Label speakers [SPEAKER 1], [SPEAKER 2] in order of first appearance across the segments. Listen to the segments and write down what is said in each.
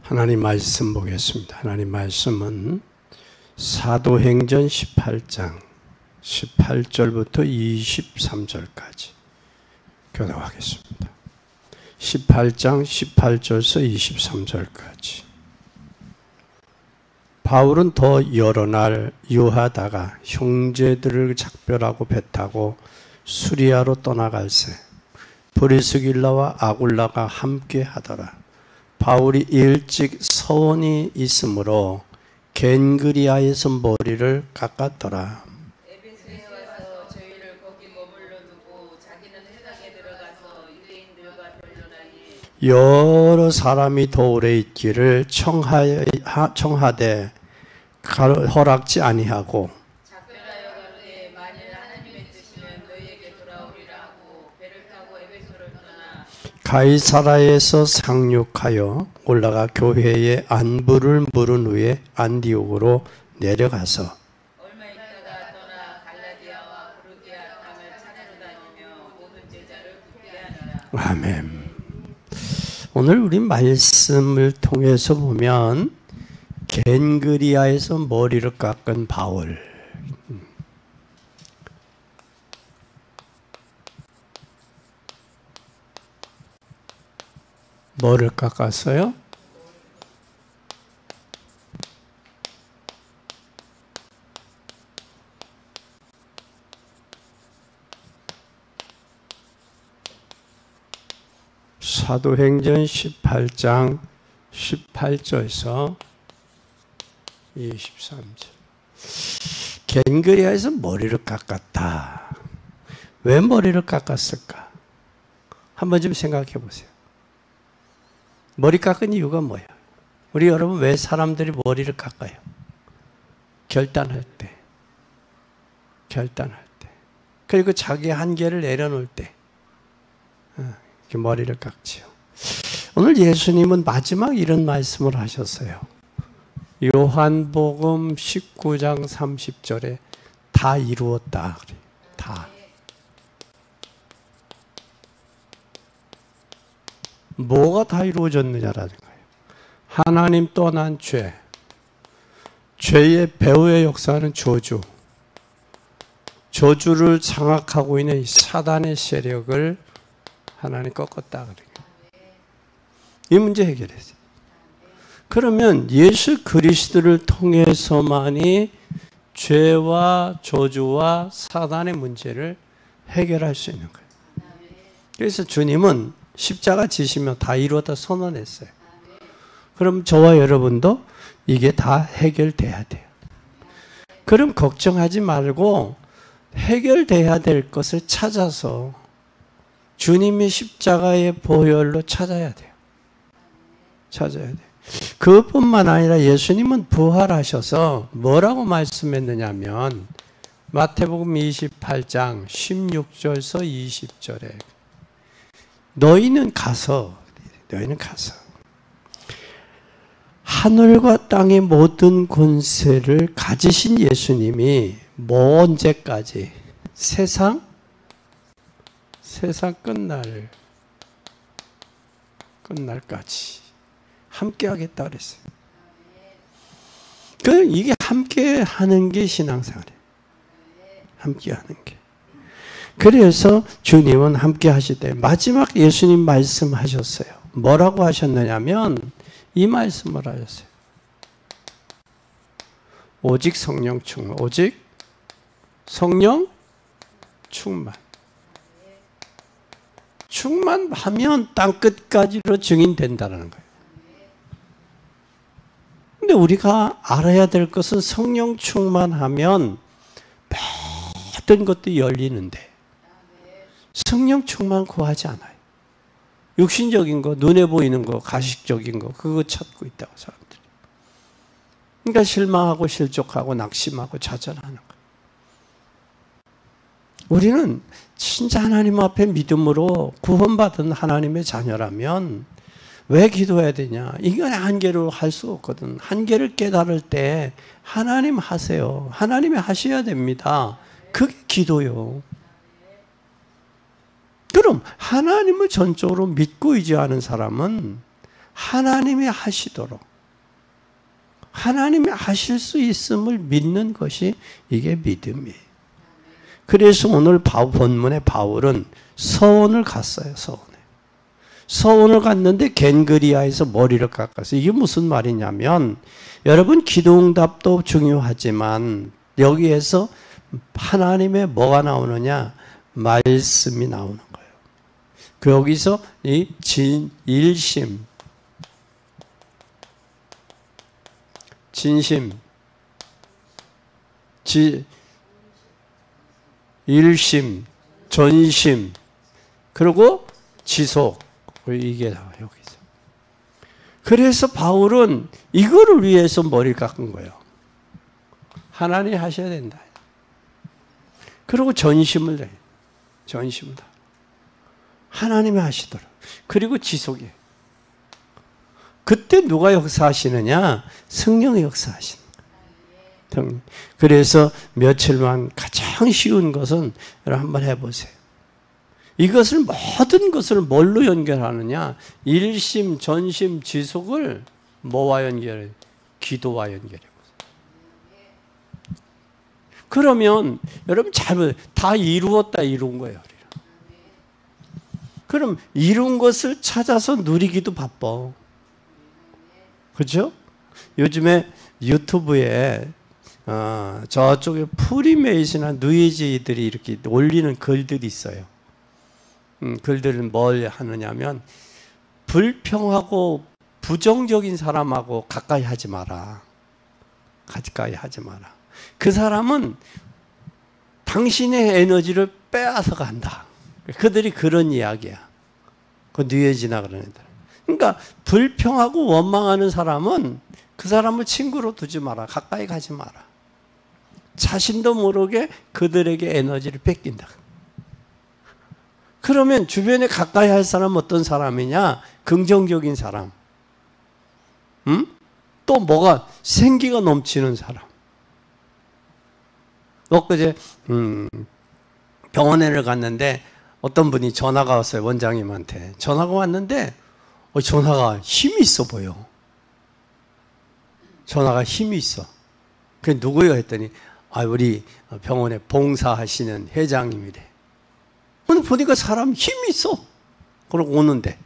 [SPEAKER 1] 하나님 말씀 보겠습니다. 하나님 말씀은 사도행전 18장 18절부터 23절까지 교독하겠습니다. 18장 18절에서 23절까지. 바울은 더 여러 날 유하다가 형제들을 작별하고 배 타고 수리아로 떠나갈새 브리스길라와 아굴라가 함께 하더라. 바울이 일찍 서원이 있으므로 겐그리아에서 머리를 깎았더라.
[SPEAKER 2] 에베소에 와서 저희를 거기 머물러 두고 자기는 회당에 들어가서 유대인들과 변론하니
[SPEAKER 1] 여러 사람이 더 오래 있기를 청하되 허락지 아니하고
[SPEAKER 2] 작별하여 가로되 만일 하나님의 뜻이면 너희에게 돌아오리라 하고 배를 타고 에베소를 떠나
[SPEAKER 1] 가이사라에서 상륙하여 올라가 교회에 안부를 물은 후에 안디옥으로 내려가서
[SPEAKER 2] 얼마 있다가 떠나 갈라디아와 브루기아 땅을 찾아러 다니며 모든 제자를 붙게 하더라.
[SPEAKER 1] 아멘. 오늘 우리 말씀을 통해서 보면 겐그리아에서 머리를 깎은 바울, 뭐를 깎았어요? 사도행전 18장 18절에서 23절. 겐그리아에서 머리를 깎았다. 왜 머리를 깎았을까? 한번 좀 생각해 보세요. 머리 깎은 이유가 뭐야? 우리 여러분 왜 사람들이 머리를 깎아요? 결단할 때. 그리고 자기 한계를 내려놓을 때. 이렇게 머리를 깎지요. 오늘 예수님은 마지막 이런 말씀을 하셨어요. 요한복음 19장 30절에 다 이루었다. 다. 뭐가 다 이루어졌느냐라는 거예요. 하나님 떠난 죄, 죄의 배후의 역사는 저주, 저주를 장악하고 있는 이 사단의 세력을 하나님 꺾었다 그래요. 이 문제 해결했어요. 그러면 예수 그리스도를 통해서만이 죄와 저주와 사단의 문제를 해결할 수 있는 거예요. 그래서 주님은 십자가 지시며 다 이루었다 선언했어요. 그럼 저와 여러분도 이게 다 해결돼야 돼요. 그럼 걱정하지 말고 해결돼야 될 것을 찾아서 주님의 십자가의 보혈로 찾아야 돼요. 찾아야 돼요. 그것뿐만 아니라 예수님은 부활하셔서 뭐라고 말씀했느냐면 마태복음 28장 16절에서 20절에 너희는 가서 하늘과 땅의 모든 권세를 가지신 예수님이 언제까지 세상 끝날까지 함께 하겠다 그랬어요. 이게 함께 하는 게 신앙생활이에요. 함께 하는 게. 그래서 주님은 함께 하실 때 마지막 예수님 말씀하셨어요. 뭐라고 하셨느냐면 이 말씀을 하셨어요. 오직 성령 충만. 오직 성령 충만. 충만하면 땅끝까지로 증인된다는 거예요. 근데 우리가 알아야 될 것은 성령 충만하면 모든 것도 열리는데 성령 충만 구하지 않아요. 육신적인 거, 눈에 보이는 거, 가식적인 거 그거 찾고 있다고 사람들이. 그러니까 실망하고 실족하고 낙심하고 좌절하는 거예요. 우리는 진짜 하나님 앞에 믿음으로 구원받은 하나님의 자녀라면 왜 기도해야 되냐? 이건 한계로 할 수 없거든. 한계를 깨달을 때 하나님 하세요. 하나님이 하셔야 됩니다. 그게 기도요. 그럼 하나님을 전적으로 믿고 의지하는 사람은 하나님이 하시도록, 하나님이 하실 수 있음을 믿는 것이 이게 믿음이에요. 그래서 오늘 본문의 바울은 서원을 갔어요. 서원을 갔는데 겐그리아에서 머리를 깎았어요. 이게 무슨 말이냐면, 여러분 기도응답도 중요하지만 여기에서 하나님의 뭐가 나오느냐? 말씀이 나오는 거예요. 그 여기서 이 일심, 진심, 일심, 전심, 그리고 지속. 이게 나와요, 여기서. 그래서 바울은 이거를 위해서 머리를 깎은 거예요. 하나님이 하셔야 된다. 그리고 전심을 다. 하나님이 하시더라. 그리고 지속이에요. 그때 누가 역사하시느냐? 성령이 역사하시는 거예요. 그래서 며칠만 가장 쉬운 것은 여러분 한번 해보세요. 이것을 모든 것을 뭘로 연결하느냐? 일심, 전심, 지속을 뭐와 연결해요? 기도와 연결해요. 그러면 여러분 다 이루었다 이룬 거예요. 그럼 이룬 것을 찾아서 누리기도 바빠. 그렇죠? 요즘에 유튜브에 저쪽에 프리메이슨이나 뉴에이지들이 이렇게 올리는 글들이 있어요. 글들은 뭘 하느냐면 불평하고 부정적인 사람하고 가까이 하지 마라. 그 사람은 당신의 에너지를 빼앗아 간다. 그들이 그런 이야기야. 그 뉴에이지나 그런 애들. 그러니까 불평하고 원망하는 사람은 그 사람을 친구로 두지 마라. 가까이 가지 마라. 자신도 모르게 그들에게 에너지를 뺏긴다. 그러면 주변에 가까이 할 사람은 어떤 사람이냐? 긍정적인 사람. 또 뭐가 생기가 넘치는 사람. 엊그제 병원에를 갔는데 어떤 분이 전화가 왔어요. 원장님한테. 전화가 왔는데 전화가 힘이 있어 보여. 전화가 힘이 있어. 그게 누구예요? 했더니 우리 병원에 봉사하시는 회장님이래. 근데 보니까 사람 힘이 있어. 그러고 오는데.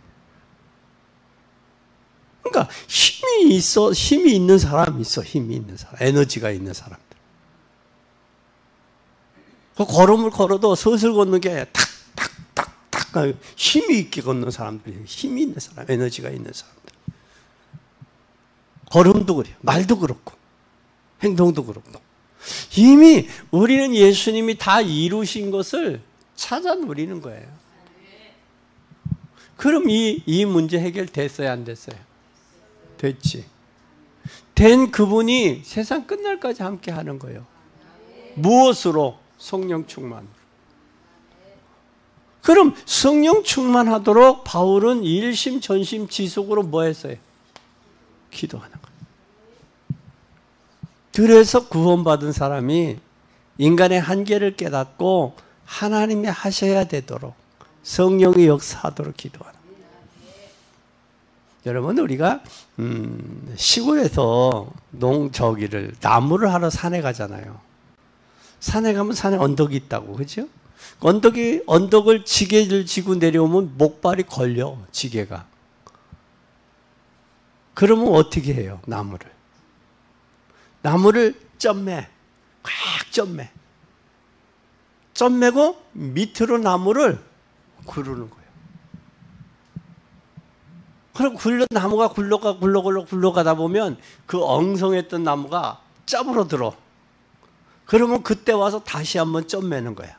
[SPEAKER 1] 그러니까 힘이 있는 사람이 있어. 힘이 있는 사람. 에너지가 있는 사람들. 그 걸음을 걸어도 슬슬 걷는 게 탁탁탁탁 힘이 있게 걷는 사람들이, 힘이 있는 사람, 에너지가 있는 사람들. 걸음도 그래요. 말도 그렇고 행동도 그렇고. 이미 우리는 예수님이 다 이루신 것을 찾아 누리는 거예요. 그럼 이 문제 해결됐어요? 안 됐어요? 됐지. 된 그분이 세상 끝날까지 함께 하는 거예요. 무엇으로? 성령 충만. 그럼 성령 충만하도록 바울은 일심, 전심, 지속으로 뭐 했어요? 기도하는 거예요. 그래서 구원받은 사람이 인간의 한계를 깨닫고 하나님이 하셔야 되도록 성령이 역사하도록 기도하는 거예요. 여러분, 우리가 시골에서 나무를 하러 산에 가잖아요. 산에 가면 산에 언덕이 있다고, 그죠? 언덕을 지게를 지고 내려오면 목발이 걸려, 지게가. 그러면 어떻게 해요, 나무를 점매, 꽉 점매. 점매고 밑으로 나무를 구르는 거예요. 그리고 나무가 굴러가다 보면 그 엉성했던 나무가 짭으로 들어. 그러면 그때 와서 다시 한번 점매는 거야.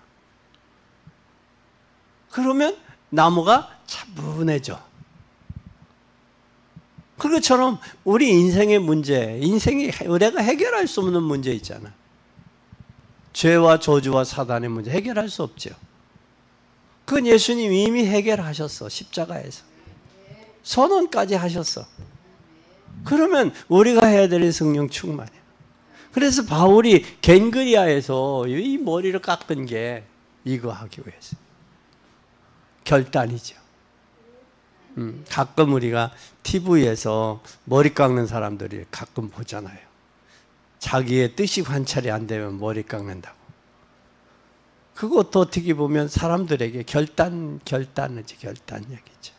[SPEAKER 1] 그러면 나무가 차분해져. 그것처럼 우리 인생의 문제, 우리가 해결할 수 없는 문제 있잖아. 죄와 저주와 사단의 문제 해결할 수 없죠. 그건 예수님이 이미 해결하셨어. 십자가에서. 선언까지 하셨어. 그러면 우리가 해야 될 성령 충만이야. 그래서 바울이 겐그리아에서 이 머리를 깎은 게 이거 하기 위해서. 결단이죠. 가끔 우리가 TV에서 머리 깎는 사람들이 가끔 보잖아요. 자기의 뜻이 관찰이 안 되면 머리 깎는다고. 그것도 어떻게 보면 사람들에게 결단이지, 결단 얘기죠.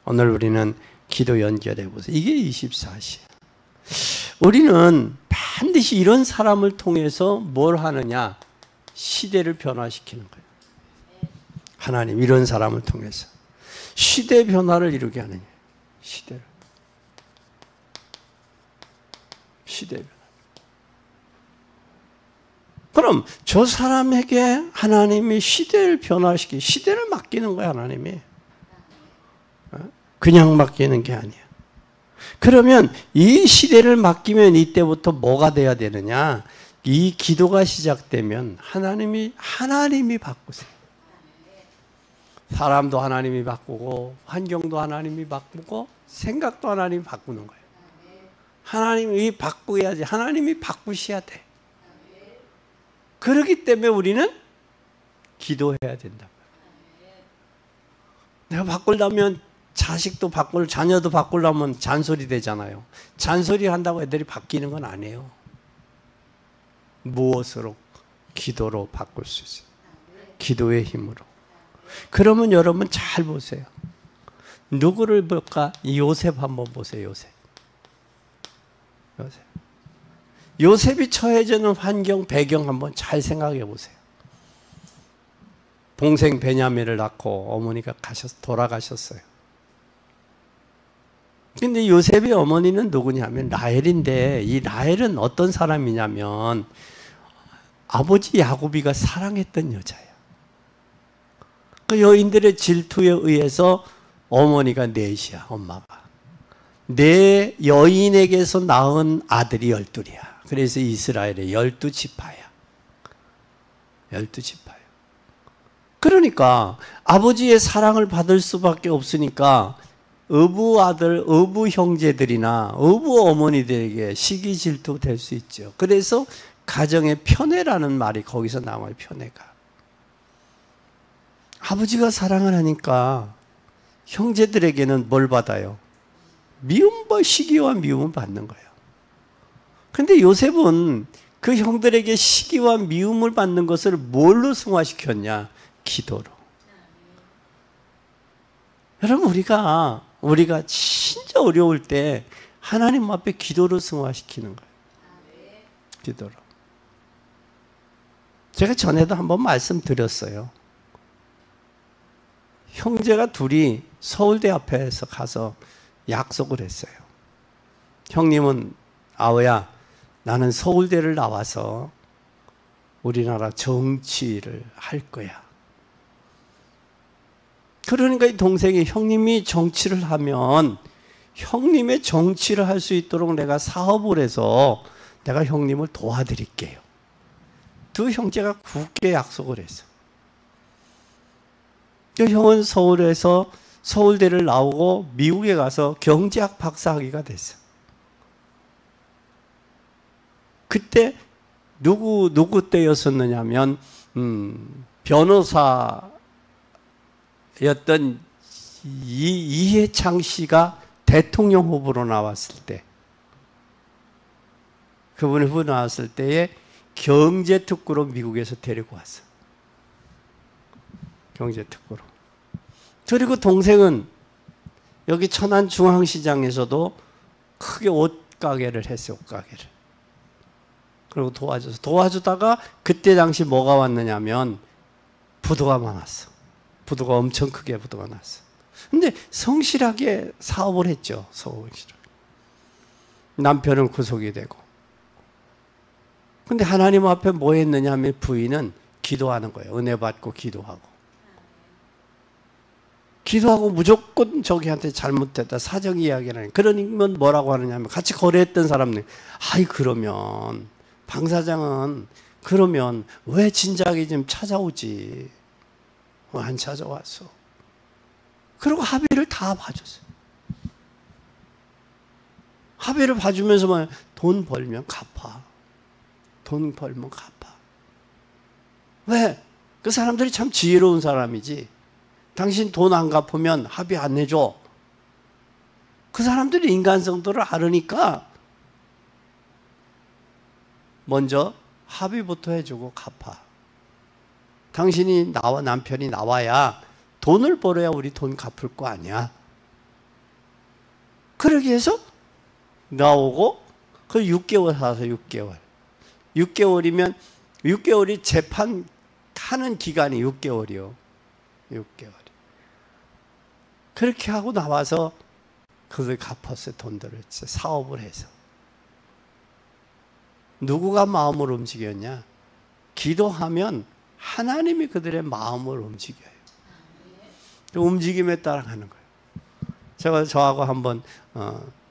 [SPEAKER 1] 오늘 우리는 기도 연결해 보세요. 이게 24시야. 우리는 반드시 이런 사람을 통해서 뭘 하느냐? 시대를 변화시키는 거예요. 하나님, 이런 사람을 통해서 시대 변화를 이루게 하느냐? 시대 변화. 그럼 저 사람에게 하나님이 시대를 변화시키고 시대를 맡기는 거야, 하나님이. 그냥 맡기는 게 아니야. 그러면 이 시대를 맡기면 이때부터 뭐가 돼야 되느냐? 이 기도가 시작되면 하나님이 바꾸세요. 사람도 하나님이 바꾸고 환경도 하나님이 바꾸고 생각도 하나님이 바꾸는 거예요. 하나님이 바꾸어야지. 하나님이 바꾸셔야 돼. 그렇기 때문에 우리는 기도해야 된다. 내가 바꾸려면 자식도 자녀도 바꾸려면 잔소리 되잖아요. 잔소리 한다고 애들이 바뀌는 건 아니에요. 무엇으로? 기도로 바꿀 수 있어요. 기도의 힘으로. 그러면 여러분 잘 보세요. 누구를 볼까? 요셉 한번 보세요. 요셉이 처해지는 환경, 배경 한번 잘 생각해 보세요. 동생 베냐민을 낳고 어머니가 돌아가셨어요. 근데 요셉의 어머니는 누구냐면 라헬인데, 이 라헬은 어떤 사람이냐면 아버지 야곱이가 사랑했던 여자예요. 그 여인들의 질투에 의해서 어머니가 넷이야, 엄마가. 내 여인에게서 낳은 아들이 12이야. 그래서 이스라엘의 12지파야. 12지파야. 그러니까 아버지의 사랑을 받을 수밖에 없으니까 어부 아들, 어부 형제들이나 어부 어머니들에게 시기 질투 될 수 있죠. 그래서 가정의 편애라는 말이 거기서 나와요. 편애가. 아버지가 사랑을 하니까 형제들에게는 뭘 받아요? 시기와 미움을 받는 거예요. 근데 요셉은 그 형들에게 시기와 미움을 받는 것을 뭘로 승화시켰냐? 기도로. 여러분, 우리가 진짜 어려울 때 하나님 앞에 기도로 승화시키는 거예요. 기도로. 제가 전에도 한번 말씀드렸어요. 형제가 둘이 서울대 앞에서 가서 약속을 했어요. 형님은 아우야, 나는 서울대를 나와서 우리나라 정치를 할 거야. 그러니까 이 동생이 형님이 정치를 하면 형님의 정치를 할 수 있도록 내가 사업을 해서 내가 형님을 도와드릴게요. 두 형제가 굳게 약속을 했어. 그 형은 서울에서 서울대를 나오고 미국에 가서 경제학 박사학위가 됐어. 그때 누구 때였었느냐면 변호사였던 이해창 씨가 대통령 후보로 나왔을 때, 그분이 후보 나왔을 때에 경제특구로 미국에서 데리고 왔어. 경제특구로. 그리고 동생은 여기 천안중앙시장에서도 크게 옷가게를 했어요. 옷가게를. 그리고 도와주다가 그때 당시 뭐가 왔느냐면 부도가 많았어. 부도가 엄청 크게 부도가 났어. 근데 성실하게 사업을 했죠. 성실하게. 남편은 구속이 되고. 근데 하나님 앞에 뭐 했느냐 하면 부인은 기도하는 거예요. 은혜 받고 기도하고. 기도하고 무조건 저기한테 잘못됐다. 사정 이야기를 하니. 그러면 뭐라고 하느냐면 같이 거래했던 사람들. 그러면 방 사장은 그러면 왜 진작에 좀 찾아오지? 왜 안 찾아왔어? 그리고 합의를 다 봐줬어요. 합의를 봐주면서 돈 벌면 갚아. 돈 벌면 갚아. 왜? 그 사람들이 참 지혜로운 사람이지. 당신 돈 안 갚으면 합의 안 해줘. 그 사람들이 인간성도를 알으니까 먼저 합의부터 해주고 갚아. 당신이 남편이 나와야 돈을 벌어야 우리 돈 갚을 거 아니야. 그러기 위해서 나오고 그 6개월 살아서 6개월. 6개월이면 6개월이 재판하는 기간이 6개월이요. 6개월. 그렇게 하고 나와서 그걸 갚았어요. 돈들을 사업을 해서. 누구가 마음을 움직였냐? 기도하면 하나님이 그들의 마음을 움직여요. 그 움직임에 따라 가는 거예요. 제가 저하고 한번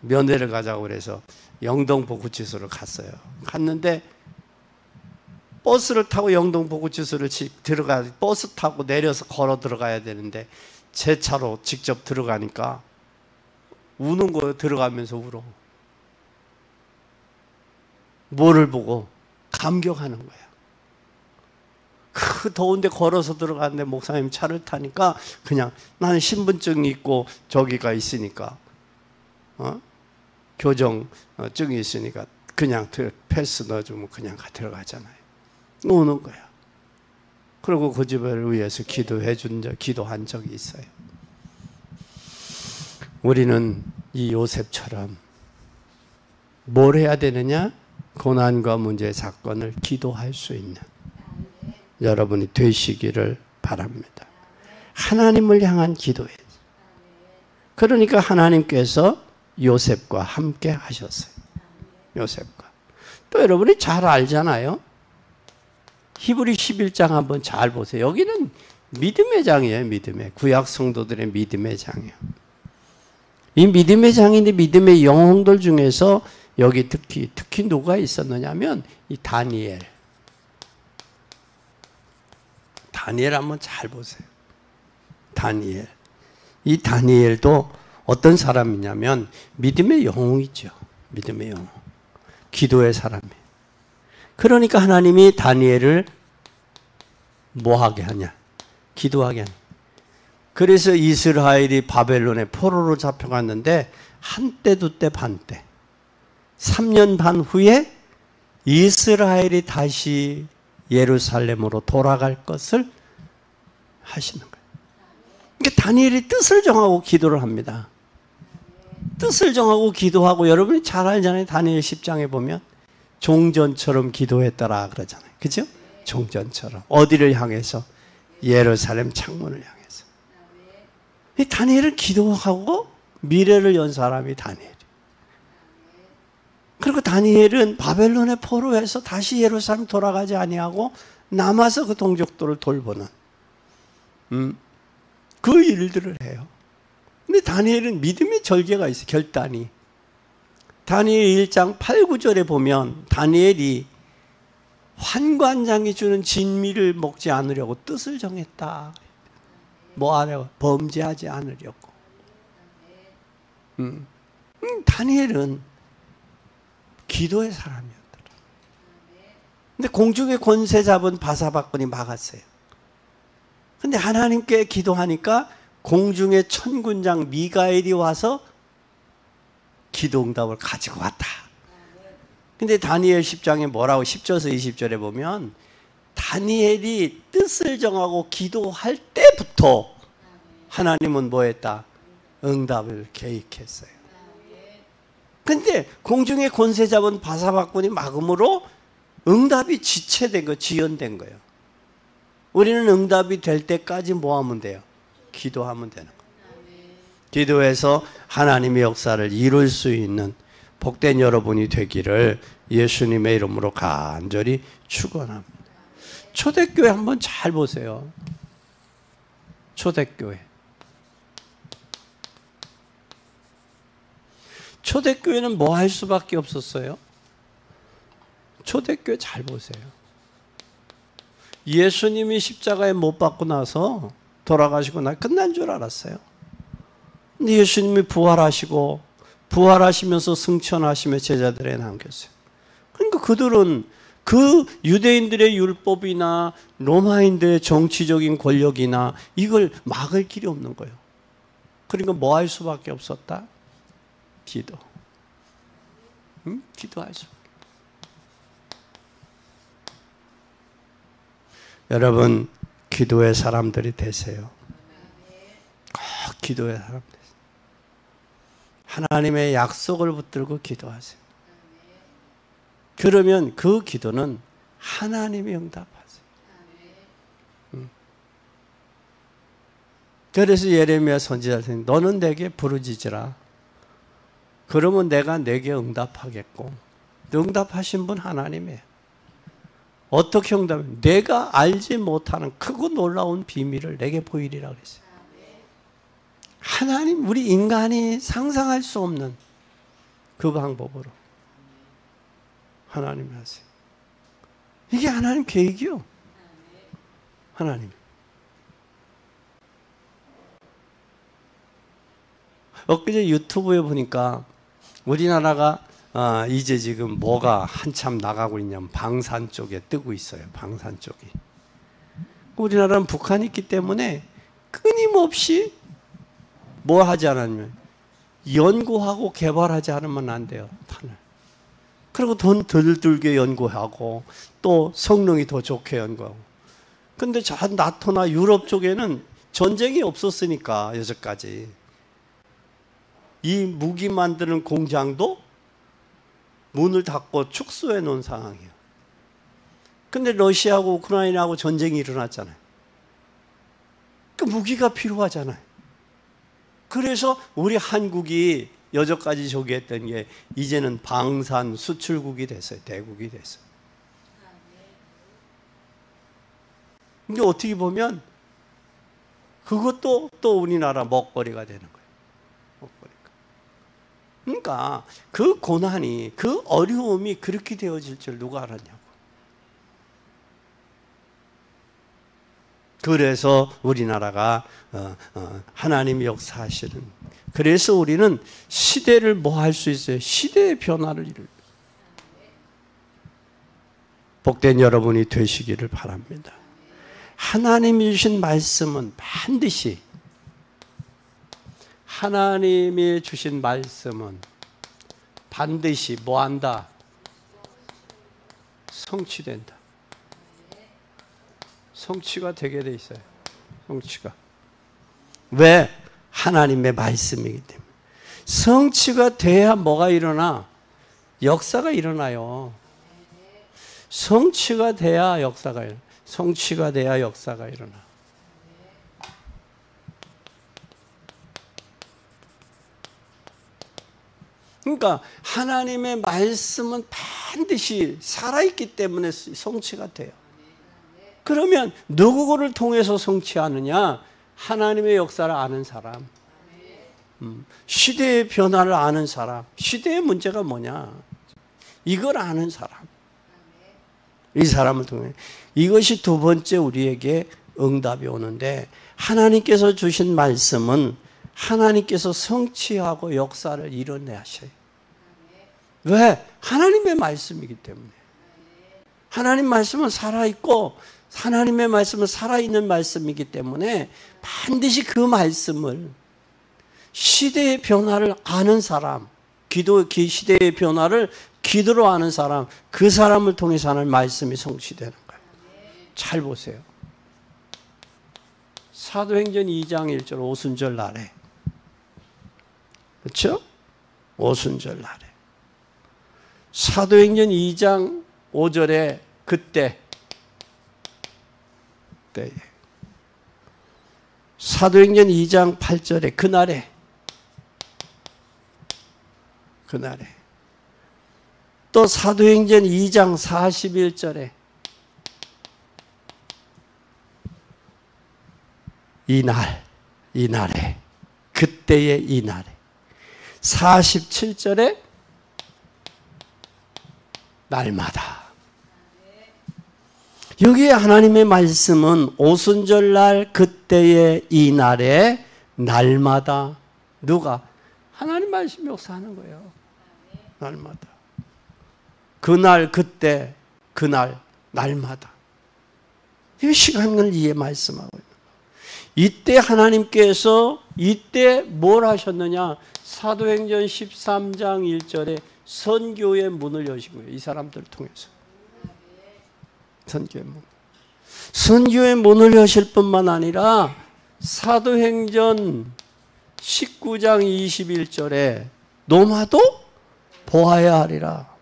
[SPEAKER 1] 면회를 가자고 그래서 영동보구치소를 갔어요. 갔는데 버스를 타고 영동보구치소를 버스 타고 내려서 걸어 들어가야 되는데 제 차로 직접 들어가니까 우는 거예요. 들어가면서 울어. 뭐를 보고? 감격하는 거야. 그 더운데 걸어서 들어갔는데 목사님 차를 타니까 그냥 나는 신분증이 있고 저기가 있으니까 교정증이 있으니까 그냥 패스 넣어주면 그냥 들어가잖아요. 우는 거야. 그리고 그 집을 위해서 기도한 적이 있어요. 우리는 이 요셉처럼 뭘 해야 되느냐? 고난과 문제, 사건을 기도할 수 있는 여러분이 되시기를 바랍니다. 하나님을 향한 기도예요. 그러니까 하나님께서 요셉과 함께 하셨어요. 요셉과. 또 여러분이 잘 알잖아요. 히브리 11장 한번 잘 보세요. 여기는 믿음의 장이에요. 믿음의. 구약 성도들의 믿음의 장이에요. 이 믿음의 장인데 믿음의 영웅들 중에서 여기 특히 누가 있었느냐면 이 다니엘. 다니엘 한번 잘 보세요. 다니엘. 이 다니엘도 어떤 사람이냐면 믿음의 영웅이죠. 믿음의 영웅. 기도의 사람이에요. 그러니까 하나님이 다니엘을 뭐하게 하냐? 기도하게 하냐? 그래서 이스라엘이 바벨론의 포로로 잡혀갔는데 한때 두때 반때 3년 반 후에 이스라엘이 다시 예루살렘으로 돌아갈 것을 하시는 거예요. 그러니까 다니엘이 뜻을 정하고 기도를 합니다. 뜻을 정하고 기도하고 여러분이 잘 알잖아요. 다니엘 10장에 보면 종전처럼 기도했더라 그러잖아요. 그죠? 종전처럼. 어디를 향해서? 예루살렘 창문을 향해서. 이 다니엘은 기도하고 미래를 연 사람이 다니엘이에요. 그리고 다니엘은 바벨론의 포로에서 다시 예루살렘 돌아가지 아니하고 남아서 그 동족들을 돌보는 그 일들을 해요. 근데 다니엘은 믿음의 절개가 있어요. 결단이. 다니엘 1장 8, 9절에 보면 다니엘이 환관장이 주는 진미를 먹지 않으려고 뜻을 정했다. 뭐 하려고? 범죄하지 않으려고. 다니엘은 기도의 사람이었더라. 근데 공중의 권세 잡은 바사박군이 막았어요. 근데 하나님께 기도하니까 공중의 천군장 미가엘이 와서 기도응답을 가지고 왔다. 근데 다니엘 10장에 뭐라고 10절에서 20절에 보면 다니엘이 뜻을 정하고 기도할 때부터 하나님은 뭐 했다? 응답을 계획했어요. 근데 공중의 권세 잡은 바사박군이 막음으로 응답이 지체된 거, 지연된 거예요. 우리는 응답이 될 때까지 뭐 하면 돼요? 기도하면 되는 거예요. 기도해서 하나님의 역사를 이룰 수 있는 복된 여러분이 되기를 예수님의 이름으로 간절히 축원합니다. 초대교회 한번 잘 보세요. 초대교회. 초대교회는 뭐 할 수밖에 없었어요? 초대교회 잘 보세요. 예수님이 십자가에 못 박고 나서 돌아가시고 나 끝난 줄 알았어요. 근데 예수님이 부활하시고 부활하시면서 승천하시며 제자들에 남겼어요. 그러니까 그들은 그 유대인들의 율법이나 로마인들의 정치적인 권력이나 이걸 막을 길이 없는 거예요. 그러니까 뭐 할 수밖에 없었다? 기도. 응? 기도할 수. 여러분, 기도의 사람들이 되세요. 꼭 기도의 사람 되세요. 하나님의 약속을 붙들고 기도하세요. 그러면 그 기도는 하나님이 응답하세요. 그래서 예레미야 선지자가 너는 내게 부르짖으라. 그러면 내가 내게 응답하겠고, 응답하신 분 하나님이에요. 어떻게 응답해요? 내가 알지 못하는 크고 놀라운 비밀을 내게 보이리라 그랬어요. 하나님, 우리 인간이 상상할 수 없는 그 방법으로 하나님이 하세요. 이게 하나님 계획이요. 하나님. 엊그제 유튜브에 보니까 우리나라가 이제 지금 뭐가 한참 나가고 있냐면 방산 쪽에 뜨고 있어요. 방산 쪽이. 우리나라는 북한이 있기 때문에 끊임없이 뭐 하지 않으면 연구하고 개발하지 않으면 안 돼요. 탄을. 그리고 돈 덜 들게 연구하고 또 성능이 더 좋게 연구하고. 근데 저 나토나 유럽 쪽에는 전쟁이 없었으니까 여태까지 이 무기 만드는 공장도 문을 닫고 축소해 놓은 상황이에요. 근데 러시아하고 우크라이나하고 전쟁이 일어났잖아요. 그 무기가 필요하잖아요. 그래서 우리 한국이 여태까지 저기 했던 게 이제는 방산 수출국이 됐어요. 대국이 됐어요. 근데 어떻게 보면 그것도 또 우리나라 먹거리가 되는 거예요. 그러니까 그 고난이, 그 어려움이 그렇게 되어질 줄 누가 알았냐고. 그래서 우리나라가 하나님이 역사하시는, 그래서 우리는 시대를 뭐 할 수 있어요? 시대의 변화를 이룰. 복된 여러분이 되시기를 바랍니다. 하나님이 주신 말씀은 반드시, 하나님이 주신 말씀은 반드시 뭐한다? 성취된다. 성취가 되게 돼 있어요. 성취가. 왜? 하나님의 말씀이기 때문에. 성취가 돼야 뭐가 일어나? 역사가 일어나요. 성취가 돼야 역사가 일어나. 성취가 돼야 역사가 일어나. 그러니까 하나님의 말씀은 반드시 살아있기 때문에 성취가 돼요. 그러면 누구를 통해서 성취하느냐? 하나님의 역사를 아는 사람, 시대의 변화를 아는 사람, 시대의 문제가 뭐냐? 이걸 아는 사람, 이 사람을 통해. 이것이 두 번째 우리에게 응답이 오는데, 하나님께서 주신 말씀은 하나님께서 성취하고 역사를 이뤄내셔요. 왜? 하나님의 말씀이기 때문에. 하나님 말씀은 살아있고 하나님의 말씀은 살아있는 말씀이기 때문에 반드시 그 말씀을, 시대의 변화를 아는 사람, 시대의 변화를 기도로 아는 사람, 그 사람을 통해서 하는 말씀이 성취되는 거예요. 잘 보세요. 사도행전 2장 1절 오순절 날에, 그렇죠? 오순절 날에 사도행전 2장 5절에 그때 사도행전 2장 8절에 그날에 또 사도행전 2장 41절에 이날에 그때의 이날에 47절에 날마다. 여기에 하나님의 말씀은 오순절날 그때의 이날에 날마다. 누가? 하나님 말씀이 역사하는 거예요. 날마다. 그날 그때 그날, 날마다. 이 시간을 이해 말씀하고 있는 거예요. 이때 하나님께서 이때 뭘 하셨느냐? 사도행전 13장 1절에 선교의 문을 여신 거예요. 이 사람들을 통해서. 선교의 문. 선교의 문을 여실 뿐만 아니라 사도행전 19장 21절에 노마도 보아야 하리라.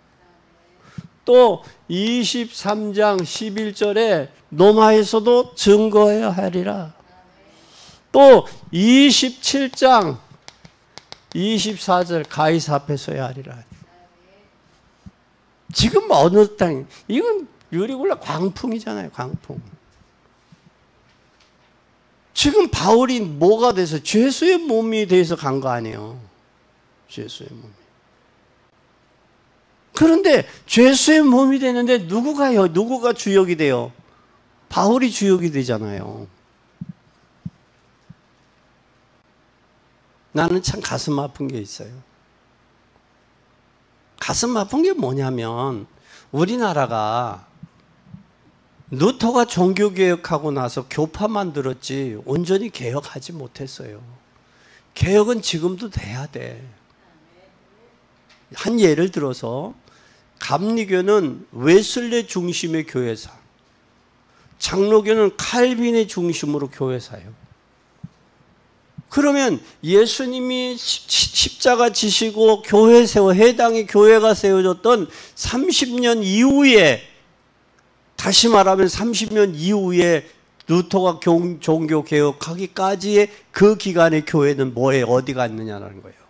[SPEAKER 1] 또 23장 11절에 노마에서도 증거해야 하리라. 또 27장 24절 가이사 앞에서 해야 하리라. 지금 어느 땅, 이건 유리굴라 광풍이잖아요. 광풍. 지금 바울이 뭐가 돼서 죄수의 몸이 돼서 간 거 아니에요. 죄수의 몸이. 그런데 죄수의 몸이 되는데 누구가 주역이 돼요? 바울이 주역이 되잖아요. 나는 참 가슴 아픈 게 있어요. 가슴 아픈 게 뭐냐면 우리나라가 루터가 종교개혁하고 나서 교파 만들었지 온전히 개혁하지 못했어요. 개혁은 지금도 돼야 돼. 한 예를 들어서 감리교는 웨슬레 중심의 교회사, 장로교는 칼빈의 중심으로 교회사예요. 그러면 예수님이 십자가 지시고 교회 해당의 교회가 세워졌던 30년 이후에, 다시 말하면 30년 이후에 루터가 종교 개혁하기까지의 그 기간의 교회는 뭐에 어디 갔느냐는 거예요.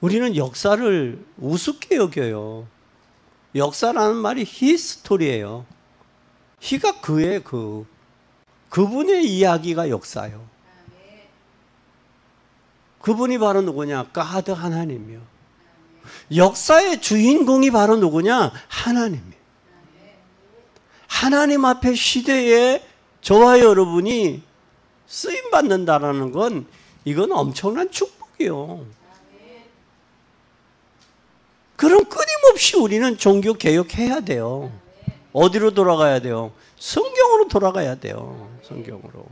[SPEAKER 1] 우리는 역사를 우습게 여겨요. 역사라는 말이 히스토리예요. 히가 그의 그분의 이야기가 역사예요. 그분이 바로 누구냐? 가드 하나님이요. 역사의 주인공이 바로 누구냐? 하나님이에요. 하나님 앞에 시대에 저와 여러분이 쓰임받는다는 건 이건 엄청난 축복이에요. 그럼 끊임없이 우리는 종교 개혁해야 돼요. 어디로 돌아가야 돼요? 성경으로 돌아가야 돼요. 성경으로.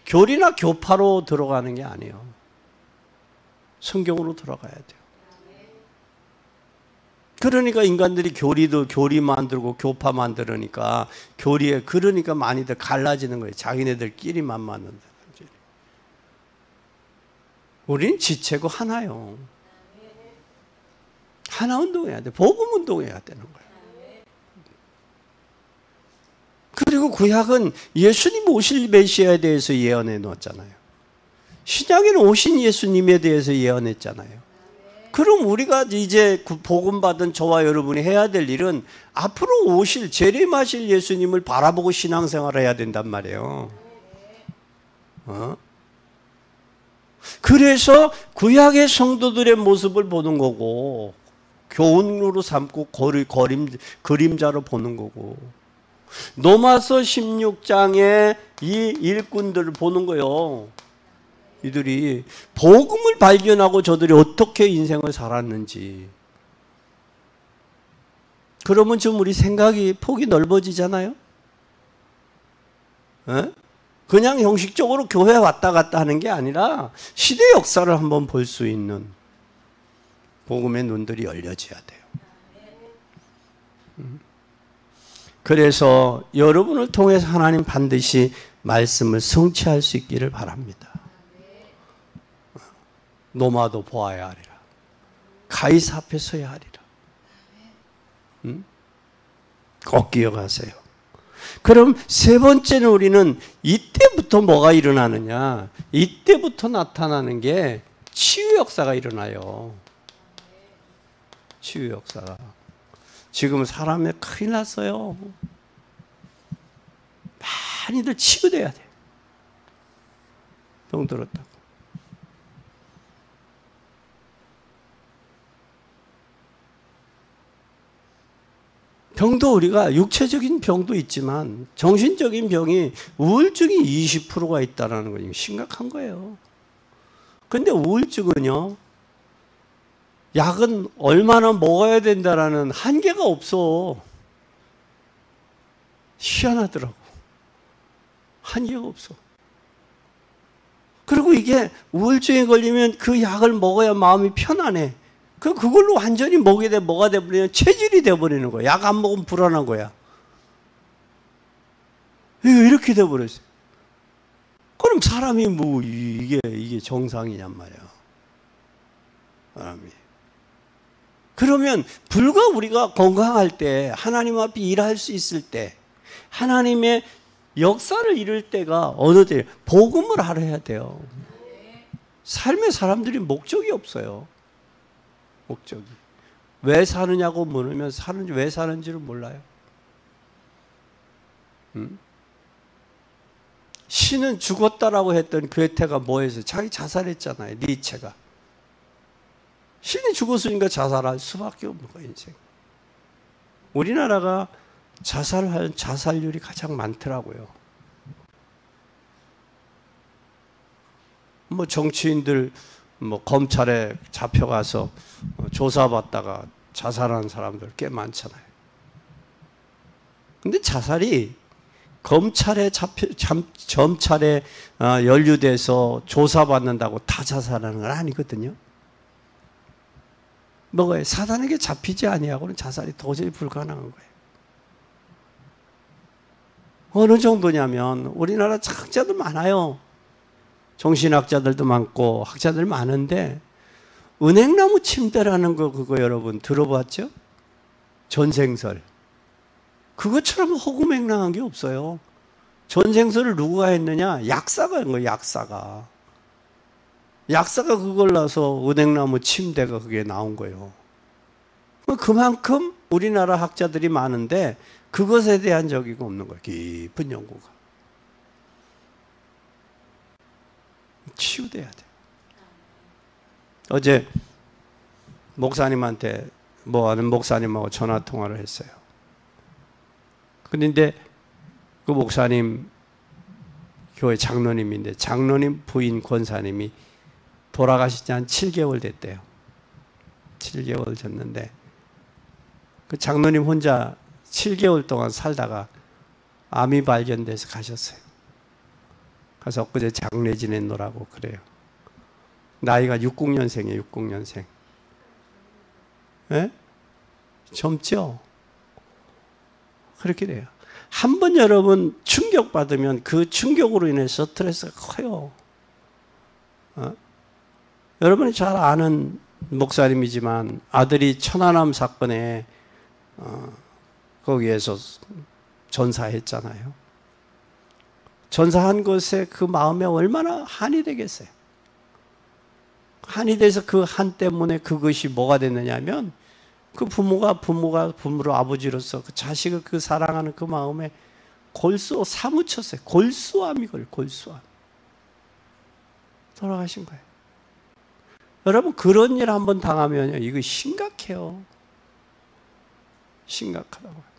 [SPEAKER 1] 교리나 교파로 들어가는 게 아니에요. 성경으로 돌아가야 돼요. 그러니까 인간들이 교리 만들고 교파 만들으니까 그러니까 많이들 갈라지는 거예요. 자기네들끼리만 맞는다. 우린 지체고 하나요. 하나 운동해야 돼. 복음 운동해야 되는 거예요. 그리고 구약은 예수님 오실 메시아에 대해서 예언해 놓았잖아요. 신약에는 오신 예수님에 대해서 예언했잖아요. 그럼 우리가 이제 복음 받은 저와 여러분이 해야 될 일은 앞으로 오실 재림하실 예수님을 바라보고 신앙생활을 해야 된단 말이에요. 그래서 구약의 성도들의 모습을 보는 거고 교훈으로 삼고 그림자로 보는 거고 로마서 16장에 이 일꾼들을 보는 거예요. 이들이 복음을 발견하고 저들이 어떻게 인생을 살았는지. 그러면 좀 우리 생각이 폭이 넓어지잖아요. 그냥 형식적으로 교회 왔다 갔다 하는 게 아니라 시대 역사를 한번 볼 수 있는 복음의 눈들이 열려져야 돼요. 그래서 여러분을 통해서 하나님 반드시 말씀을 성취할 수 있기를 바랍니다. 노마도 보아야 하리라. 가이사 앞에 서야 하리라. 꼭 기억하세요. 그럼 세 번째는 우리는 이때부터 뭐가 일어나느냐? 이때부터 나타나는 게 치유 역사가 일어나요. 치유 역사가. 지금 사람이 큰일 났어요. 많이들 치유돼야 돼. 병 들었다고. 병도 우리가 육체적인 병도 있지만 정신적인 병이 우울증이 20%가 있다는 건 심각한 거예요. 근데 우울증은요, 약은 얼마나 먹어야 된다라는 한계가 없어. 희한하더라고. 한계가 없어. 그리고 이게 우울증에 걸리면 그 약을 먹어야 마음이 편안해. 그걸로 완전히 뭐가 돼버리면 체질이 돼버리는 거야. 약 안 먹으면 불안한 거야. 이렇게 돼버렸어요. 그럼 사람이 뭐 이게 정상이냔 말이야. 사람이. 그러면 불과 우리가 건강할 때, 하나님 앞에 일할 수 있을 때, 하나님의 역사를 이룰 때가 어느 때 복음을 알아야 돼요. 삶의 사람들이 목적이 없어요. 목적이. 왜 사느냐고 물으면 왜 사는지를 몰라요. 신은 죽었다라고 했던 괴테가 뭐해서 자기 자살했잖아요. 니체가. 신이 죽었으니까 자살할 수밖에 없는 거예요, 인생. 우리나라가 자살률이 가장 많더라고요. 뭐 정치인들 검찰에 잡혀가서 조사받다가 자살한 사람들 꽤 많잖아요. 근데 자살이 검찰에 연루돼서 조사받는다고 다 자살하는 건 아니거든요. 뭐가요? 사단에게 잡히지 아니하고는 자살이 도저히 불가능한 거예요. 어느 정도냐면 우리나라 학자들 많아요. 정신학자들도 많고 학자들 많은데 은행나무 침대라는 거 그거 여러분 들어봤죠? 전생설. 그것처럼 허구맹랑한 게 없어요. 전생설을 누가 했느냐? 약사가 한 거예요. 약사가 그걸 나서 은행나무 침대가 그게 나온 거예요. 그만큼 우리나라 학자들이 많은데 그것에 대한 적이가 없는 거예요. 깊은 연구가. 치유돼야 돼요. 어제 목사님한테 아는 목사님하고 전화 통화를 했어요. 그런데 그 목사님 교회 장로님인데 장로님 부인 권사님이 돌아가신 지 한 7개월 됐대요. 7개월 됐는데 그 장로님 혼자 7개월 동안 살다가 암이 발견돼서 가셨어요. 가서 엊그제 장례 지냈노라고 그래요. 나이가 60년생이에요. 60년생. 예? 젊죠? 그렇게 돼요. 한번 여러분 충격받으면 그 충격으로 인해서 스트레스가 커요. 여러분이 잘 아는 목사님이지만 아들이 천안함 사건에 거기에서 전사했잖아요. 전사한 것에 그 마음에 얼마나 한이 되겠어요. 한이 돼서 그 한 때문에 그것이 뭐가 됐느냐면 그 부모로 아버지로서 그 자식을 그 사랑하는 그 마음에 사무쳤어요. 골수암이 걸려. 골수암. 돌아가신 거예요. 여러분 그런 일 한번 당하면요 이거 심각해요. 심각하다고요.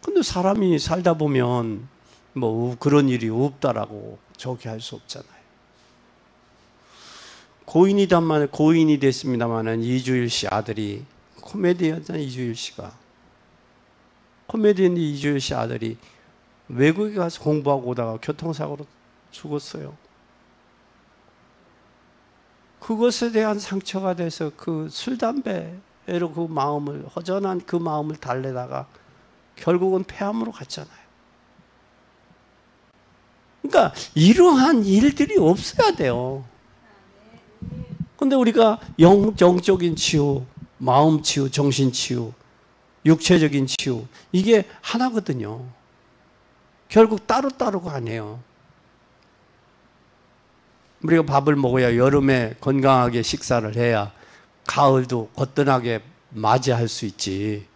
[SPEAKER 1] 근데 사람이 살다 보면 그런 일이 없다라고 저기 할 수 없잖아요. 고인이 됐습니다만은 이주일 씨 아들이 코미디언 이주일 씨가 외국에 가서 공부하고 오다가 교통사고로 죽었어요. 그것에 대한 상처가 돼서 그 술 담배로 그 마음을 허전한 그 마음을 달래다가 결국은 폐암으로 갔잖아요. 그러니까 이러한 일들이 없어야 돼요. 근데 우리가 영적인 치유, 마음 치유, 정신 치유, 육체적인 치유 이게 하나거든요. 결국 따로따로가 아니에요. 우리가 밥을 먹어야 여름에 건강하게 식사를 해야 가을도 거뜬하게 맞이할 수 있지.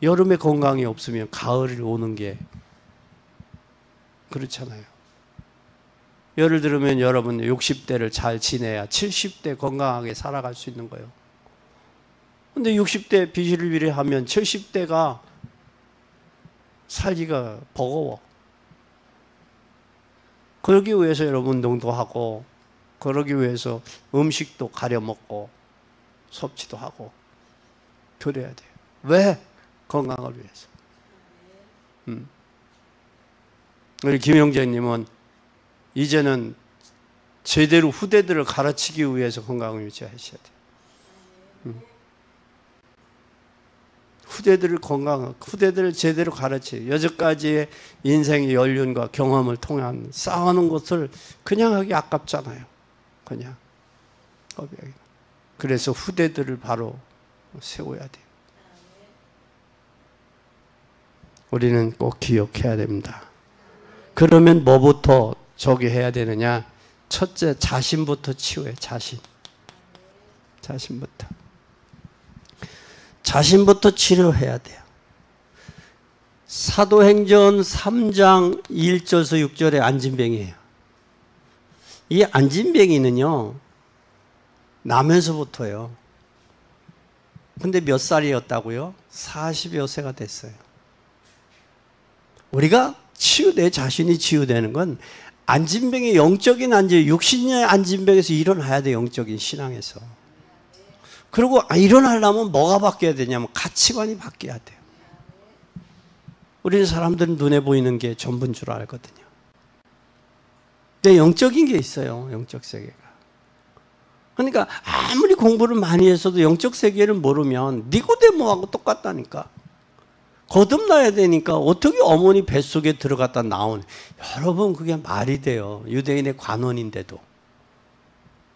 [SPEAKER 1] 여름에 건강이 없으면 가을이 오는 게 그렇잖아요. 예를 들면 여러분 60대를 잘 지내야 70대 건강하게 살아갈 수 있는 거예요. 근데 60대 비실비리 하면 70대가 살기가 버거워. 그러기 위해서 여러분 운동도 하고 그러기 위해서 음식도 가려 먹고 섭취도 하고 그래야 돼요. 왜? 건강을 위해서. 우리 김영재님은 이제는 제대로 후대들을 가르치기 위해서 건강을 유지하셔야 돼요. 후대들을 제대로 가르치. 여태까지의 인생의 연륜과 경험을 통한 쌓아놓은 것을 그냥 하기 아깝잖아요. 그냥. 그래서 후대들을 바로 세워야 돼요. 우리는 꼭 기억해야 됩니다. 그러면 뭐부터 저기 해야 되느냐? 첫째, 자신부터 치유해. 자신부터 치료해야 돼요. 사도행전 3장 1절에서 6절에 안진뱅이에요. 이 안진뱅이는요, 나면서부터요. 근데 몇 살이었다고요? 40여 세가 됐어요. 우리가 내 자신이 치유되는 건 안진뱅의 영적인 안진, 60년의 안진뱅에서 일어나야 돼, 영적인 신앙에서. 그리고 일어나려면 뭐가 바뀌어야 되냐면 가치관이 바뀌어야 돼요. 우리 사람들은 눈에 보이는 게 전부인 줄 알거든요. 근데 영적인 게 있어요, 영적 세계가. 그러니까 아무리 공부를 많이 했어도 영적 세계를 모르면 니고데모하고 똑같다니까. 거듭나야 되니까 어떻게 어머니 뱃속에 들어갔다 나오는. 여러분, 그게 말이 돼요. 유대인의 관원인데도.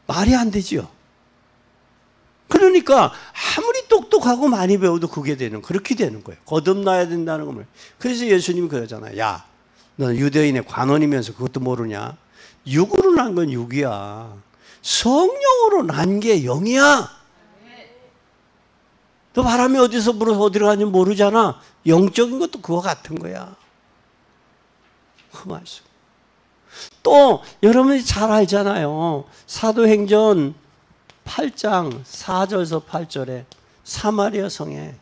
[SPEAKER 1] 말이 안 되죠. 그러니까 아무리 똑똑하고 많이 배워도 그렇게 되는 거예요. 거듭나야 된다는 걸. 그래서 예수님이 그러잖아요. 야, 너 유대인의 관원이면서 그것도 모르냐? 육으로 난 건 육이야. 성령으로 난 게 영이야. 너 바람이 어디서 불어서 어디로 가는지 모르잖아. 영적인 것도 그와 같은 거야. 그 말씀. 또 여러분이 잘 알잖아요. 사도행전 8장 4절에서 8절에 사마리아 성에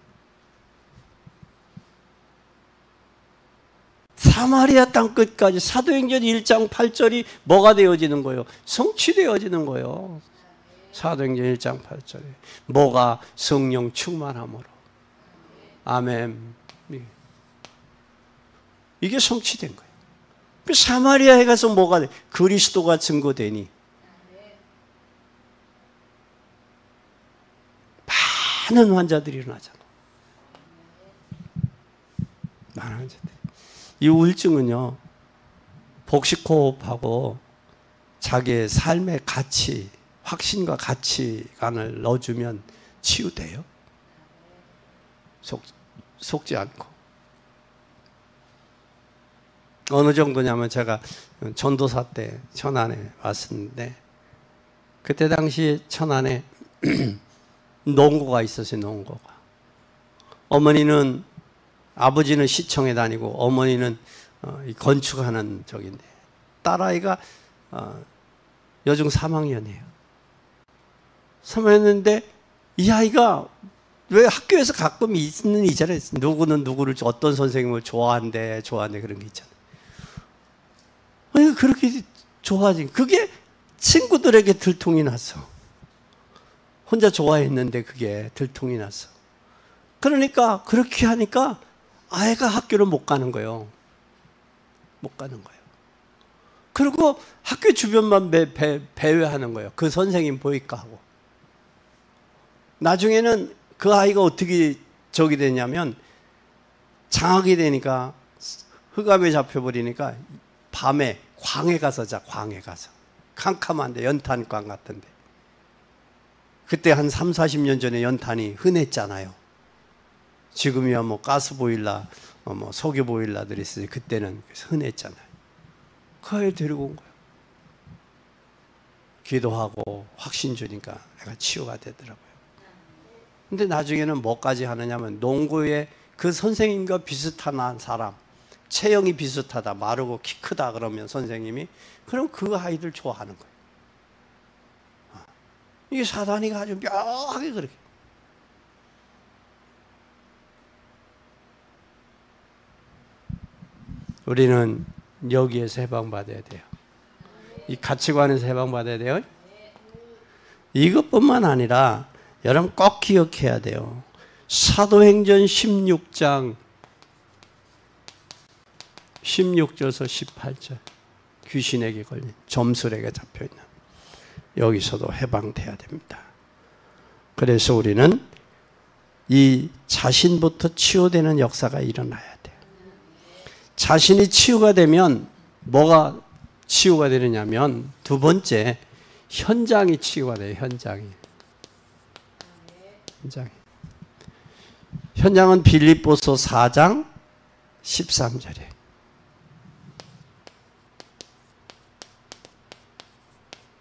[SPEAKER 1] 사마리아 땅끝까지 사도행전 1장 8절이 뭐가 되어지는 거예요? 성취되어지는 거예요. 사도행전 1장 8절에 뭐가? 성령 충만함으로. 아멘. 이게 성취된 거예요. 그 사마리아에 가서 뭐가 돼? 그리스도가 증거되니 많은 환자들이 일어나잖아. 많은 환자들. 이 우울증은요, 복식호흡하고 자기의 삶의 가치, 확신과 가치관을 넣어주면 치유돼요. 속지 않고. 어느 정도냐면 제가 전도사 때 천안에 왔었는데, 그때 당시 천안에 농고가 있었어요. 농고가. 어머니는, 아버지는 시청에 다니고 어머니는 건축하는 적인데, 딸아이가 여중 3학년이에요. 3학년인데 이 아이가 왜 학교에서 가끔 있는 이자를 누구는 누구를 어떤 선생님을 좋아한대 그런 게 있잖아요. 그렇게 좋아하지. 그게 친구들에게 들통이 났어. 혼자 좋아했는데 그게 들통이 났어. 그러니까 그렇게 하니까 아이가 학교를 못 가는 거예요. 못 가는 거예요. 그리고 학교 주변만 배회하는 거예요. 그 선생님 보일까 하고. 나중에는 그 아이가 어떻게 저기 되냐면, 장학이 되니까 흑암에 잡혀버리니까 밤에 광에 가서 자. 광에 가서. 캄캄한데, 연탄광 같은데. 그때 한 3, 40년 전에 연탄이 흔했잖아요. 지금이야 뭐 가스보일러, 뭐 석유보일러들이 있어요. 그때는 흔했잖아요. 그 아이를 데리고 온 거예요. 기도하고 확신 주니까 애가 치유가 되더라고요. 근데 나중에는 뭐까지 하느냐면, 농구에 그 선생님과 비슷한 사람, 체형이 비슷하다, 마르고 키 크다 그러면 선생님이, 그럼 그 아이들 좋아하는 거예요. 이게 사단이 아주 묘하게 그렇게. 우리는 여기에서 해방받아야 돼요. 이 가치관에서 해방받아야 돼요. 이것뿐만 아니라 여러분 꼭 기억해야 돼요. 사도행전 16장 16절에서 18절 귀신에게 걸린 점술에게 잡혀있는 여기서도 해방돼야 됩니다. 그래서 우리는 이 자신부터 치유되는 역사가 일어나야 돼요. 자신이 치유가 되면 뭐가 치유가 되느냐면 두 번째 현장이 치유가 돼요. 현장은 빌립보서 4장 13절에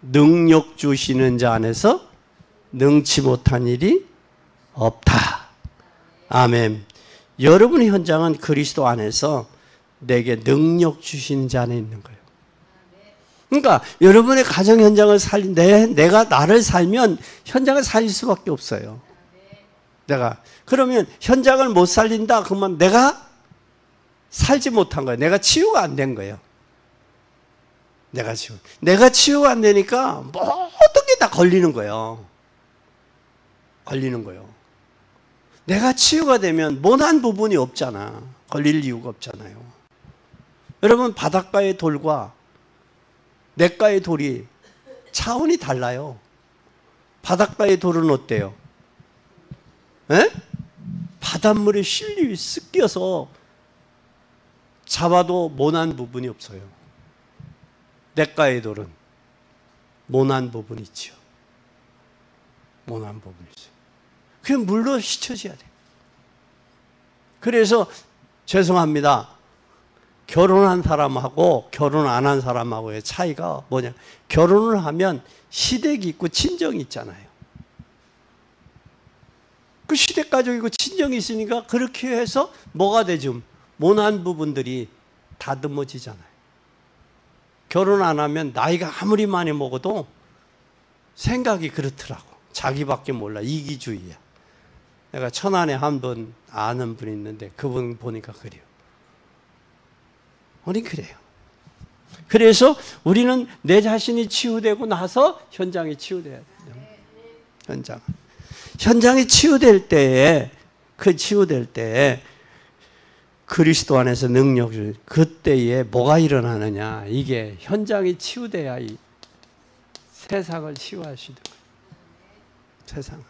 [SPEAKER 1] 능력 주시는 자 안에서 능치 못한 일이 없다. 아멘. 여러분의 현장은 그리스도 안에서 내게 능력 주시는 자 안에 있는 거예요. 그러니까 여러분의 가정 현장을 내가 나를 살면 현장을 살릴 수밖에 없어요. 그러면 현장을 못 살린다 그러면 내가 살지 못한 거예요. 내가 치유가 안 된 거예요. 내가 치유가 안 되니까 모든 게 다 걸리는 거예요. 내가 치유가 되면 모난 부분이 없잖아. 걸릴 이유가 없잖아요. 여러분 바닷가의 돌과 냇가의 돌이 차원이 달라요. 바닷가의 돌은 어때요? 에? 바닷물에 씻겨서 잡아도 모난 부분이 없어요. 냇가의 돌은 모난 부분이 있죠. 그냥 물로 씻혀져야 돼요. 그래서 죄송합니다. 결혼한 사람하고 결혼 안 한 사람하고의 차이가 뭐냐? 결혼을 하면 시댁이 있고 친정이 있잖아요. 그 시댁 가족이 있고 친정이 있으니까 그렇게 해서 뭐가 되죠? 모난 부분들이 다듬어지잖아요. 결혼 안 하면 나이가 아무리 많이 먹어도 생각이 그렇더라고. 자기밖에 몰라. 이기주의야. 내가 천안에 한 분 아는 분이 있는데 그분 보니까 그래요. 우리 그래요. 그래서 우리는 내 자신이 치유되고 나서 현장이 치유돼야 돼요. 현장이 치유될 때에 그리스도 안에서 능력을 그때에 뭐가 일어나느냐? 이게 현장이 치유돼야 이 세상을 치유하시는 거예요.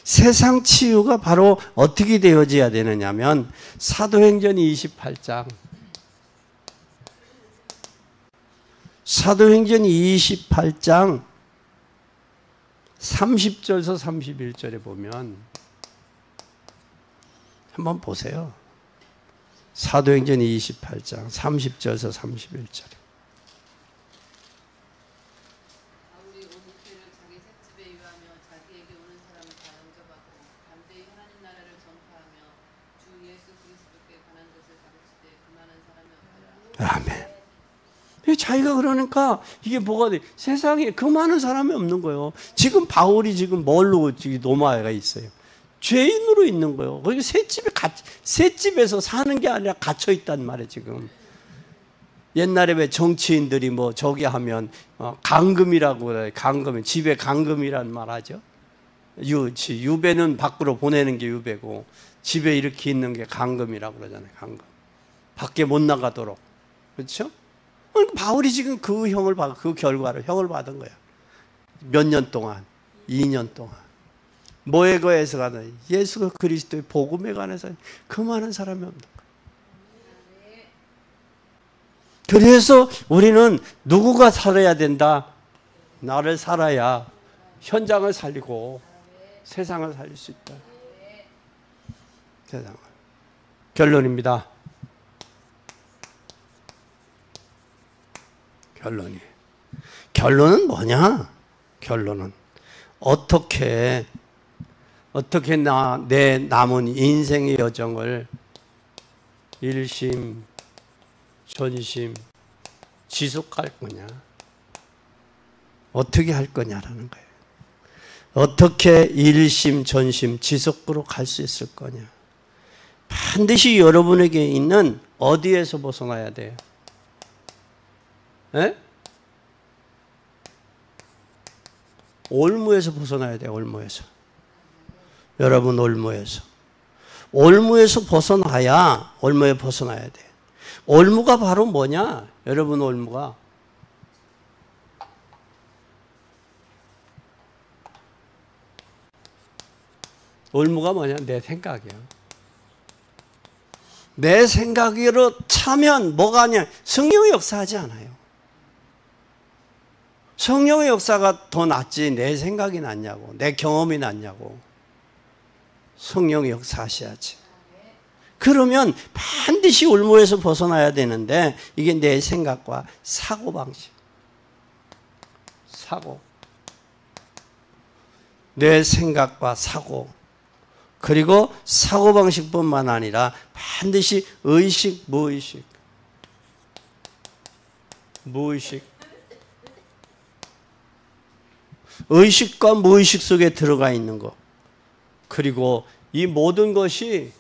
[SPEAKER 1] 세상 치유가 바로 어떻게 되어져야 되느냐면 사도행전 28장 30절에서 31절에 보면 한번 보세요. 사도행전 28장 30절에서 31절에
[SPEAKER 2] 바울이 온 이스라엘을 자기 셋집에 유하며 자기에게 오는 사람을 다 영접하고 담대히 하나님 나라를 전파하며 주 예수 그리스도께 관한 것을 가르치되 그 많은 사람이 없더라.
[SPEAKER 1] 아멘. 자기가 그러니까 이게 뭐가 돼? 세상에 그 많은 사람이 없는 거예요. 지금 바울이 지금 뭘로 지금 로마가 있어요? 죄인으로 있는 거예요. 거기 셋집에서 사는 게 아니라 갇혀 있단 말이에요, 지금. 옛날에 왜 정치인들이 뭐 저기 하면 강금이라고 그래요. 강금, 집에 강금이라는 말 하죠. 유배는 밖으로 보내는 게 유배고 집에 이렇게 있는 게 강금이라고 그러잖아요. 강금. 밖에 못 나가도록. 그렇죠? 바울이 지금 그 결과를 형을 받은 거야. 몇 년 동안, 2년 동안. 뭐에 관해서 가는 예수 그리스도의 복음에 관해서 그 많은 사람이 없는 거야. 그래서 우리는 누구가 살아야 된다? 나를 살아야 현장을 살리고 세상을 살릴 수 있다. 세상을. 결론입니다. 결론은 뭐냐? 결론은 어떻게 내 남은 인생의 여정을 일심, 전심 지속할 거냐? 어떻게 할 거냐라는 거예요. 어떻게 일심, 전심 지속으로 갈 수 있을 거냐? 반드시 여러분에게 있는 어디에서 벗어나야 돼요? 에? 올무에서 벗어나야 돼요. 올무에서. 여러분 올무에서. 올무에서 벗어나야 올무에 벗어나야 돼. 올무가 바로 뭐냐? 여러분 올무가 뭐냐? 내 생각이야. 내 생각으로 차면 뭐가 아니야? 성령의 역사하지 않아요. 성령의 역사가 더 낫지 내 생각이 낫냐고, 내 경험이 낫냐고. 성령의 역사하셔야지. 그러면 반드시 올무에서 벗어나야 되는데 이게 내 생각과 사고방식. 내 생각과 사고. 그리고 사고방식뿐만 아니라 반드시 의식, 무의식. 의식과 무의식 속에 들어가 있는 것. 그리고 이 모든 것이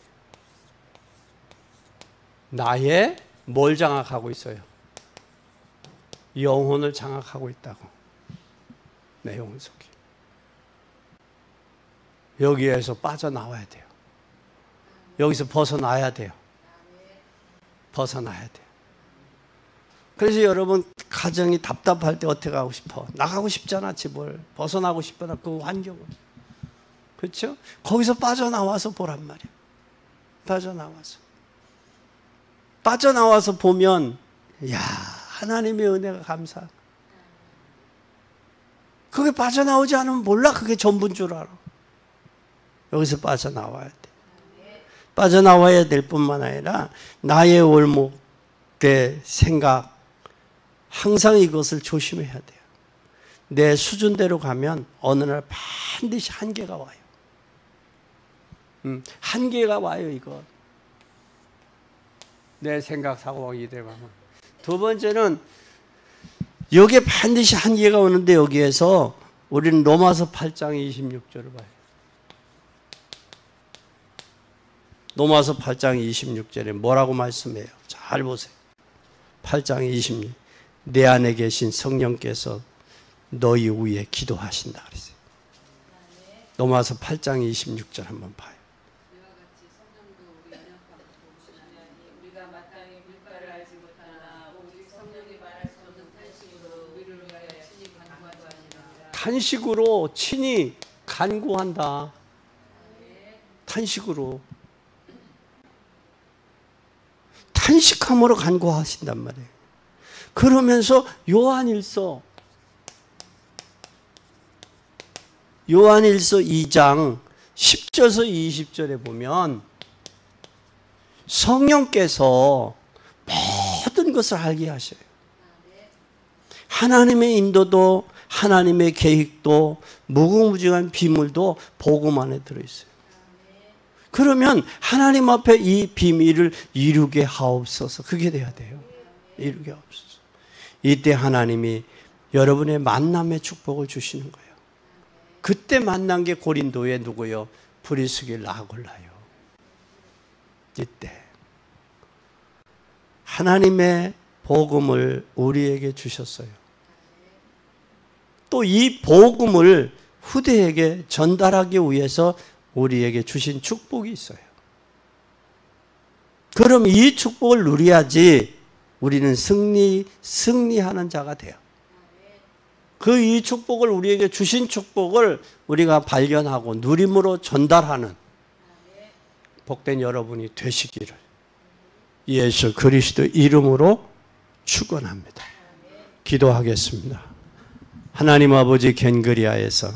[SPEAKER 1] 나의 뭘 장악하고 있어요? 영혼을 장악하고 있다고. 내 영혼 속에. 여기에서 빠져나와야 돼요. 여기서 벗어나야 돼요. 벗어나야 돼요. 그래서 여러분 가정이 답답할 때 어떻게 하고 싶어? 나가고 싶잖아, 집을. 벗어나고 싶거나 그 환경을. 그렇죠? 거기서 빠져나와서 보란 말이에요. 빠져나와서 보면 야, 하나님의 은혜가 감사. 그게 빠져나오지 않으면 몰라. 그게 전부인 줄 알아. 여기서 빠져나와야 돼. 빠져나와야 될 뿐만 아니라 나의 올무, 내 생각, 항상 이것을 조심해야 돼요. 내 수준대로 가면 어느 날 반드시 한계가 와요. 한계가 와요, 이거. 내 생각, 사고, 이대로 가면. 두 번째는 여기에 반드시 한계가 오는데 여기에서 우리는 로마서 8장 26절을 봐요. 로마서 8장 26절에 뭐라고 말씀해요? 잘 보세요. 8장 26. 내 안에 계신 성령께서 너희 위에 기도하신다 그랬어요. 로마서 8장 26절 한번 봐요.
[SPEAKER 2] 이와 같이 성령도 우리 연약함을 도우시나니 우리가 마땅히 물가를 알지 못하나 오직 성령이 말할 수 없는 탄식으로 우리를 위하여 친히 간구하시니라.
[SPEAKER 1] 탄식으로 친히 간구한다. 탄식으로. 탄식함으로 간구하신단 말이에요. 그러면서 요한일서 2장 10절에서 20절에 보면 성령께서 모든 것을 알게 하셔요. 하나님의 인도도 하나님의 계획도 무궁무진한 비밀도 복음 안에 들어있어요. 그러면 하나님 앞에 이 비밀을 이루게 하옵소서. 그게 돼야 돼요. 이루게 하옵소서. 이때 하나님이 여러분의 만남의 축복을 주시는 거예요. 그때 만난 게 고린도의 누구요? 브리스길라 아굴라요. 이때 하나님의 복음을 우리에게 주셨어요. 또 이 복음을 후대에게 전달하기 위해서 우리에게 주신 축복이 있어요. 그럼 이 축복을 누려야지 우리는 승리하는 자가 돼요. 그 이 축복을 우리에게 주신 축복을 우리가 발견하고 누림으로 전달하는 복된 여러분이 되시기를 예수 그리스도 이름으로 축원합니다. 기도하겠습니다. 하나님 아버지 겐그리아에서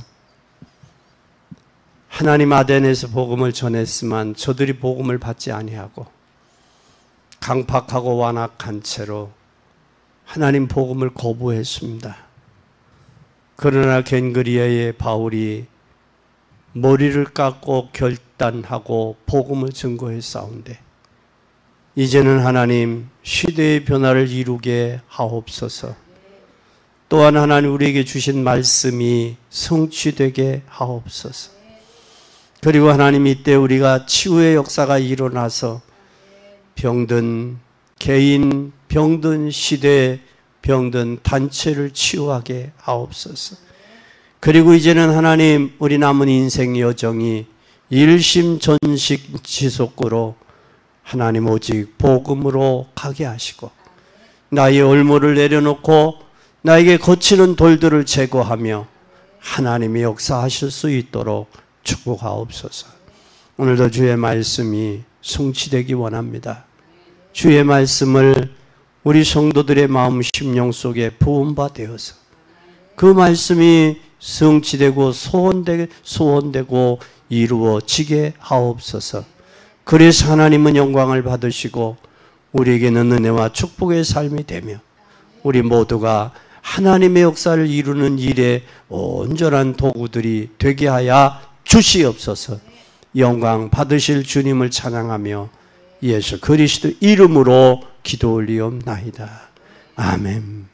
[SPEAKER 1] 하나님 아덴에서 복음을 전했지만 저들이 복음을 받지 아니하고 강팍하고 완악한 채로 하나님 복음을 거부했습니다. 그러나 겐그리아의 바울이 머리를 깎고 결단하고 복음을 증거했사온데 이제는 하나님 시대의 변화를 이루게 하옵소서. 또한 하나님 우리에게 주신 말씀이 성취되게 하옵소서. 그리고 하나님 이때 우리가 치유의 역사가 일어나서 병든 개인, 병든 시대, 병든 단체를 치유하게 하옵소서. 그리고 이제는 하나님 우리 남은 인생 여정이 일심전식 지속으로 하나님 오직 복음으로 가게 하시고 나의 얼물을 내려놓고 나에게 거치는 돌들을 제거하며 하나님이 역사하실 수 있도록 축복하옵소서. 오늘도 주의 말씀이 성취되기 원합니다. 주의 말씀을 우리 성도들의 마음 심령 속에 부음바 되어서 그 말씀이 성취되고 소원되고 이루어지게 하옵소서. 그래서 하나님은 영광을 받으시고 우리에게는 은혜와 축복의 삶이 되며 우리 모두가 하나님의 역사를 이루는 일에 온전한 도구들이 되게 하여 주시옵소서. 영광 받으실 주님을 찬양하며 예수 그리스도 이름으로 기도 올리옵나이다. 아멘.